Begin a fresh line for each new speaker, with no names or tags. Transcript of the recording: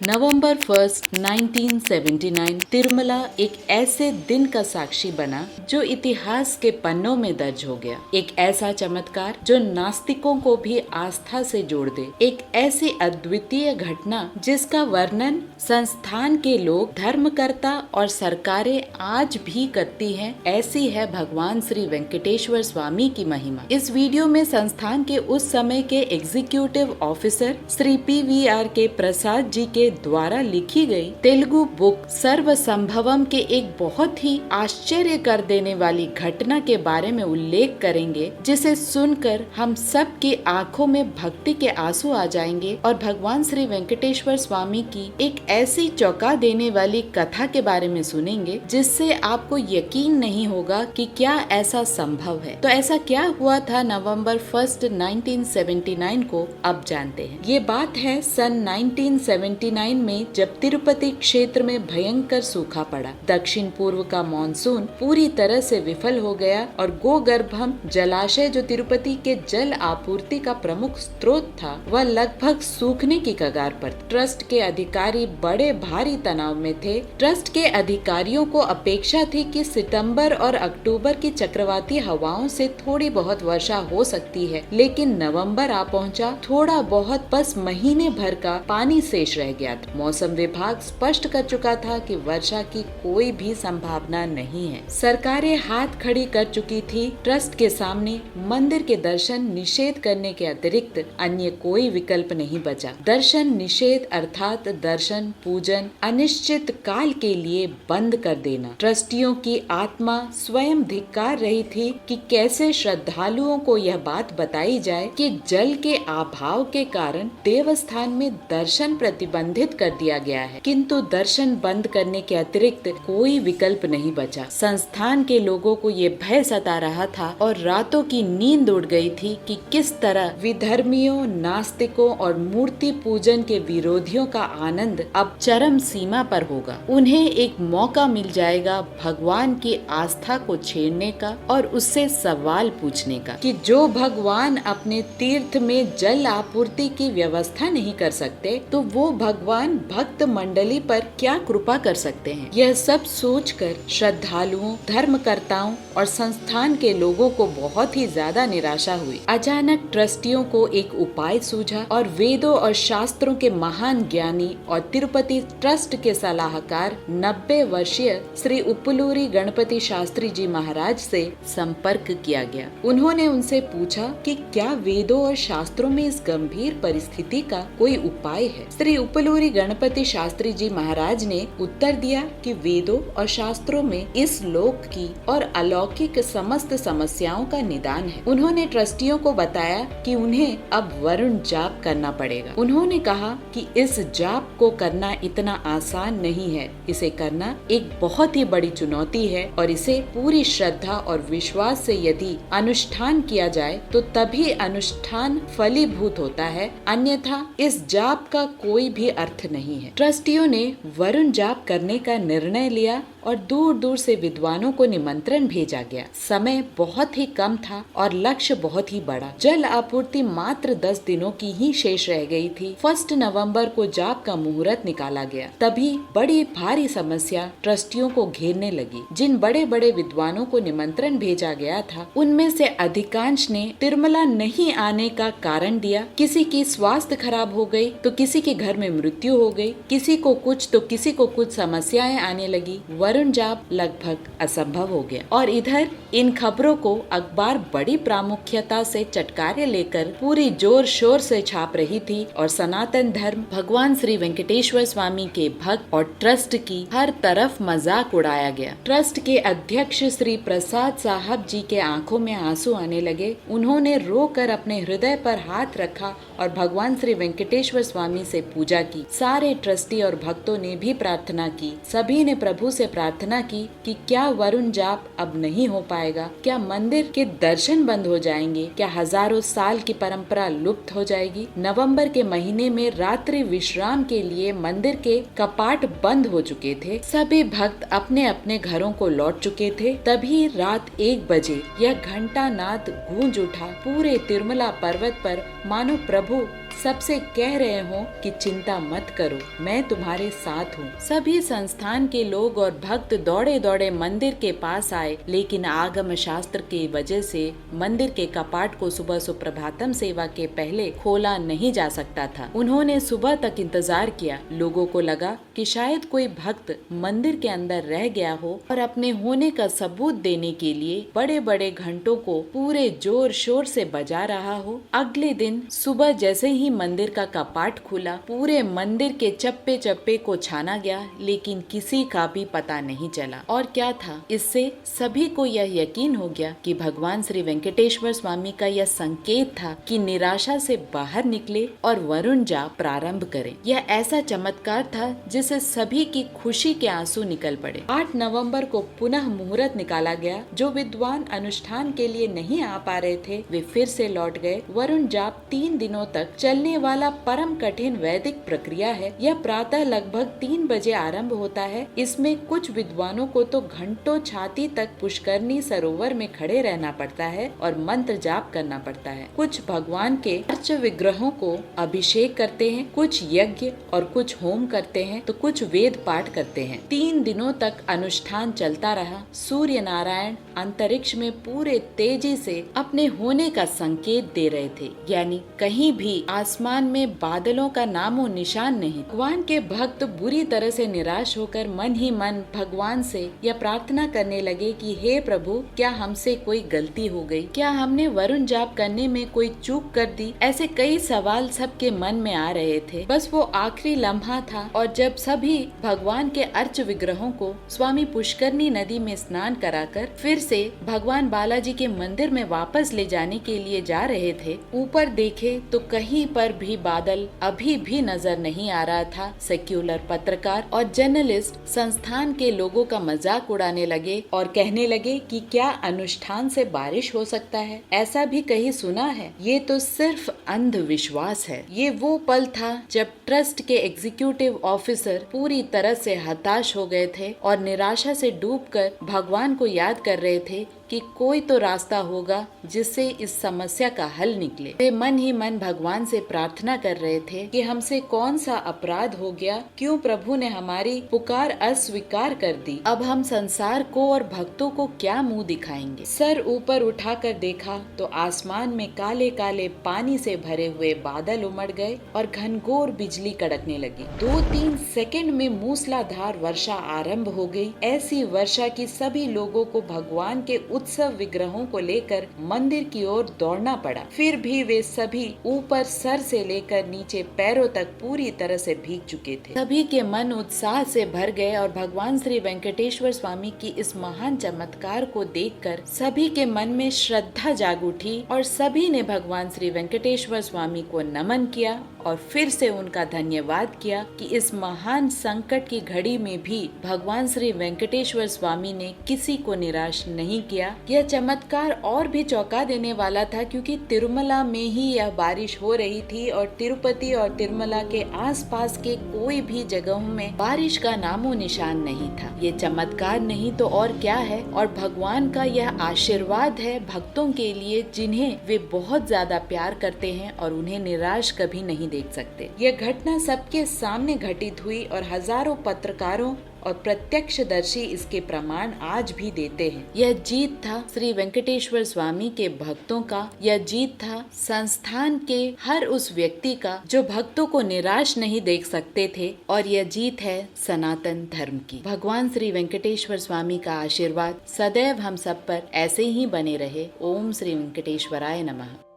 नवंबर 1, 1979 तिरुमला एक ऐसे दिन का साक्षी बना जो इतिहास के पन्नों में दर्ज हो गया। एक ऐसा चमत्कार जो नास्तिकों को भी आस्था से जोड़ दे। एक ऐसी अद्वितीय घटना जिसका वर्णन संस्थान के लोग, धर्मकर्ता और सरकारें आज भी करती हैं। ऐसी है भगवान श्री वेंकटेश्वर स्वामी की महिमा। इस वीडियो में संस्थान के उस समय के एग्जीक्यूटिव ऑफिसर श्री PVR के प्रसाद जी के द्वारा लिखी गई तेलुगु बुक सर्व संभवम के एक बहुत ही आश्चर्य कर देने वाली घटना के बारे में उल्लेख करेंगे, जिसे सुनकर हम सब की आंखों में भक्ति के आंसू आ जाएंगे और भगवान श्री वेंकटेश्वर स्वामी की एक ऐसी चौंका देने वाली कथा के बारे में सुनेंगे जिससे आपको यकीन नहीं होगा कि क्या ऐसा संभव है। तो ऐसा क्या हुआ था नवंबर 1, 1979 को, अब जानते हैं। ये बात है सन 1979 में, जब तिरुपति क्षेत्र में भयंकर सूखा पड़ा। दक्षिण पूर्व का मानसून पूरी तरह से विफल हो गया और गोगर्भम जलाशय जो तिरुपति के जल आपूर्ति का प्रमुख स्रोत था, वह लगभग सूखने की कगार पर। ट्रस्ट के अधिकारी बड़े भारी तनाव में थे। ट्रस्ट के अधिकारियों को अपेक्षा थी कि सितंबर और अक्टूबर की चक्रवाती हवाओं से थोड़ी बहुत वर्षा हो सकती है, लेकिन नवंबर आ पहुंचा। थोड़ा बहुत बस महीने भर का पानी शेष रह गया था। मौसम विभाग स्पष्ट कर चुका था कि वर्षा की कोई भी संभावना नहीं है। सरकारें हाथ खड़ी कर चुकी थी। ट्रस्ट के सामने मंदिर के दर्शन निषेध करने के अतिरिक्त अन्य कोई विकल्प नहीं बचा। दर्शन निषेध अर्थात दर्शन पूजन अनिश्चित काल के लिए बंद कर देना। ट्रस्टियों की आत्मा स्वयं धिक्कार रही थी कि कैसे श्रद्धालुओं को यह बात बताई जाए कि जल के अभाव के कारण देवस्थान में दर्शन प्रतिबंधित कर दिया गया है, किंतु दर्शन बंद करने के अतिरिक्त कोई विकल्प नहीं बचा। संस्थान के लोगों को ये भय सता रहा था और रातों की नींद उड़ गई थी कि किस तरह विधर्मियों, नास्तिकों और मूर्ति पूजन के विरोधियों का आनंद अब चरम सीमा पर होगा। उन्हें एक मौका मिल जाएगा भगवान की आस्था को छेड़ने का और उससे सवाल पूछने का कि जो भगवान अपने तीर्थ में जल आपूर्ति की व्यवस्था नहीं कर सकते, तो वो भगवान भक्त मंडली पर क्या कृपा कर सकते हैं। यह सब सोचकर श्रद्धालुओं, धर्मकर्ताओं और संस्थान के लोगों को बहुत ही ज्यादा निराशा हुई। अचानक ट्रस्टियों को एक उपाय सूझा और वेदों और शास्त्रों के महान ज्ञानी और तिरुपति ट्रस्ट के सलाहकार 90 वर्षीय श्री उपुलूरी गणपति शास्त्री जी महाराज से संपर्क किया गया। उन्होंने उनसे पूछा कि क्या वेदों और शास्त्रों में इस गंभीर परिस्थिति का कोई उपाय है। श्री उपुलूरी गणपति शास्त्री जी महाराज ने उत्तर दिया कि वेदों और शास्त्रों में इस लोक की और अलौकिक समस्त समस्याओं का निदान है। उन्होंने ट्रस्टियों को बताया कि उन्हें अब वरुण जाप करना पड़ेगा। उन्होंने कहा कि इस जाप को करना इतना आसान नहीं है। इसे करना एक बहुत ही बड़ी चुनौती है और इसे पूरी श्रद्धा और विश्वास से यदि अनुष्ठान किया जाए तो तभी अनुष्ठान फलीभूत होता है, अन्यथा इस जाप का कोई भी अर्थ नहीं है। ट्रस्टियों ने वरुण जाप करने का निर्णय लिया और दूर दूर से विद्वानों को निमंत्रण भेजा गया। समय बहुत ही कम था और लक्ष्य बहुत ही बड़ा। जल आपूर्ति मात्र 10 दिनों की ही शेष रह गई थी। 1 नवंबर को जाप का मुहूर्त निकाला गया। तभी बड़ी भारी समस्या ट्रस्टियों को घेरने लगी। जिन बड़े बड़े विद्वानों को निमंत्रण भेजा गया था, उनमें से अधिकांश ने तिरुमला नहीं आने का कारण दिया। किसी की स्वास्थ्य खराब हो गई तो किसी के घर में मृत्यु हो गई, किसी को कुछ तो किसी को कुछ समस्याएं आने लगी। वरुण जाप लगभग असंभव हो गया। और इधर इन खबरों को अखबार बड़ी प्रामुख्यता से चटकारे लेकर पूरी जोर शोर से छाप रही थी और सनातन धर्म, भगवान श्री वेंकटेश्वर स्वामी के भक्त और ट्रस्ट की हर तरफ मजाक उड़ाया गया। ट्रस्ट के अध्यक्ष श्री प्रसाद साहब जी के आंखों में आंसू आने लगे। उन्होंने रोकर अपने हृदय पर हाथ रखा और भगवान श्री वेंकटेश्वर स्वामी से पूजा की। सारे ट्रस्टी और भक्तों ने भी प्रार्थना की। सभी ने प्रभु से प्रार्थना की कि क्या वरुण जाप अब नहीं हो पाएगा, क्या मंदिर के दर्शन बंद हो जाएंगे, क्या हजारों साल की परंपरा लुप्त हो जाएगी। नवंबर के महीने में रात्रि विश्राम के लिए मंदिर के कपाट बंद हो चुके थे। सभी भक्त अपने अपने घरों को लौट चुके थे। तभी रात 1 बजे यह घंटा नाद गूंज उठा। पूरे तिरुमला पर्वत पर मानो प्रभु सबसे कह रहे हो कि चिंता मत करो, मैं तुम्हारे साथ हूँ। सभी संस्थान के लोग और भक्त दौड़े दौड़े मंदिर के पास आए, लेकिन आगम शास्त्र की वजह से मंदिर के कपाट को सुबह सुप्रभातम सेवा के पहले खोला नहीं जा सकता था। उन्होंने सुबह तक इंतजार किया। लोगों को लगा कि शायद कोई भक्त मंदिर के अंदर रह गया हो और अपने होने का सबूत देने के लिए बड़े बड़े घंटों को पूरे जोर शोर से बजा रहा हो। अगले दिन सुबह जैसे ही मंदिर का कपाट खुला, पूरे मंदिर के चप्पे चप्पे को छाना गया, लेकिन किसी का भी पता नहीं चला। और क्या था, इससे सभी को यह यकीन हो गया कि भगवान श्री वेंकटेश्वर स्वामी का यह संकेत था कि निराशा से बाहर निकले और वरुण जाप प्रारंभ करें। यह ऐसा चमत्कार था जिससे सभी की खुशी के आंसू निकल पड़े। 8 नवंबर को पुनः मुहूर्त निकाला गया। जो विद्वान अनुष्ठान के लिए नहीं आ पा रहे थे, वे फिर से लौट गए। वरुण जाप 3 दिनों तक चलने वाला परम कठिन वैदिक प्रक्रिया है। यह प्रातः लगभग 3 बजे आरंभ होता है। इसमें कुछ विद्वानों को तो घंटों छाती तक पुष्करणी सरोवर में खड़े रहना पड़ता है और मंत्र जाप करना पड़ता है। कुछ भगवान के अर्च विग्रहों को अभिषेक करते हैं, कुछ यज्ञ और कुछ होम करते हैं, तो कुछ वेद पाठ करते हैं। 3 दिनों तक अनुष्ठान चलता रहा। सूर्य नारायण अंतरिक्ष में पूरे तेजी से अपने होने का संकेत दे रहे थे, यानी कहीं भी आसमान में बादलों का नामो निशान नहीं। भगवान के भक्त बुरी तरह से निराश होकर मन ही मन भगवान से यह प्रार्थना करने लगे कि हे प्रभु, क्या हमसे कोई गलती हो गई? क्या हमने वरुण जाप करने में कोई चूक कर दी? ऐसे कई सवाल सबके मन में आ रहे थे। बस वो आखिरी लम्हा था और जब सभी भगवान के अर्च विग्रहों को स्वामी पुष्करणी नदी में स्नान कराकर फिर से भगवान बालाजी के मंदिर में वापस ले जाने के लिए जा रहे थे, ऊपर देखे तो कहीं पर भी बादल अभी भी नजर नहीं आ रहा था। सेक्युलर पत्रकार और जर्नलिस्ट संस्थान के लोगों का मजाक उड़ाने लगे और कहने लगे कि क्या अनुष्ठान से बारिश हो सकता है? ऐसा भी कहीं सुना है? ये तो सिर्फ अंधविश्वास है। ये वो पल था जब ट्रस्ट के एग्जीक्यूटिव ऑफिसर पूरी तरह से हताश हो गए थे और निराशा से डूबकर भगवान को याद कर रहे थे कि कोई तो रास्ता होगा जिससे इस समस्या का हल निकले। वे मन ही मन भगवान से प्रार्थना कर रहे थे कि हमसे कौन सा अपराध हो गया, क्यों प्रभु ने हमारी पुकार अस्वीकार कर दी। अब हम संसार को और भक्तों को क्या मुंह दिखाएंगे? सर ऊपर उठाकर देखा तो आसमान में काले काले पानी से भरे हुए बादल उमड़ गए और घनघोर बिजली कड़कने लगी। 2-3 सेकंड में मूसलाधार वर्षा आरंभ हो गई। ऐसी वर्षा की सभी लोगों को भगवान के उत्सव विग्रहों को लेकर मंदिर की ओर दौड़ना पड़ा। फिर भी वे सभी ऊपर सर से लेकर नीचे पैरों तक पूरी तरह से भीग चुके थे। सभी के मन उत्साह से भर गए और भगवान श्री वेंकटेश्वर स्वामी की इस महान चमत्कार को देखकर सभी के मन में श्रद्धा जाग उठी और सभी ने भगवान श्री वेंकटेश्वर स्वामी को नमन किया और फिर से उनका धन्यवाद किया कि इस महान संकट की घड़ी में भी भगवान श्री वेंकटेश्वर स्वामी ने किसी को निराश नहीं किया। यह चमत्कार और भी चौंका देने वाला था क्योंकि तिरुमला में ही यह बारिश हो रही थी और तिरुपति और तिरुमला के आसपास के कोई भी जगहों में बारिश का नामो निशान नहीं था। ये चमत्कार नहीं तो और क्या है, और भगवान का यह आशीर्वाद है भक्तों के लिए जिन्हें वे बहुत ज्यादा प्यार करते हैं और उन्हें निराश कभी नहीं देख सकते। यह घटना सबके सामने घटित हुई और हजारों पत्रकारों और प्रत्यक्षदर्शी इसके प्रमाण आज भी देते हैं। यह जीत था श्री वेंकटेश्वर स्वामी के भक्तों का, यह जीत था संस्थान के हर उस व्यक्ति का जो भक्तों को निराश नहीं देख सकते थे, और यह जीत है सनातन धर्म की। भगवान श्री वेंकटेश्वर स्वामी का आशीर्वाद सदैव हम सब पर ऐसे ही बने रहे। ओम श्री वेंकटेश्वराय नमः।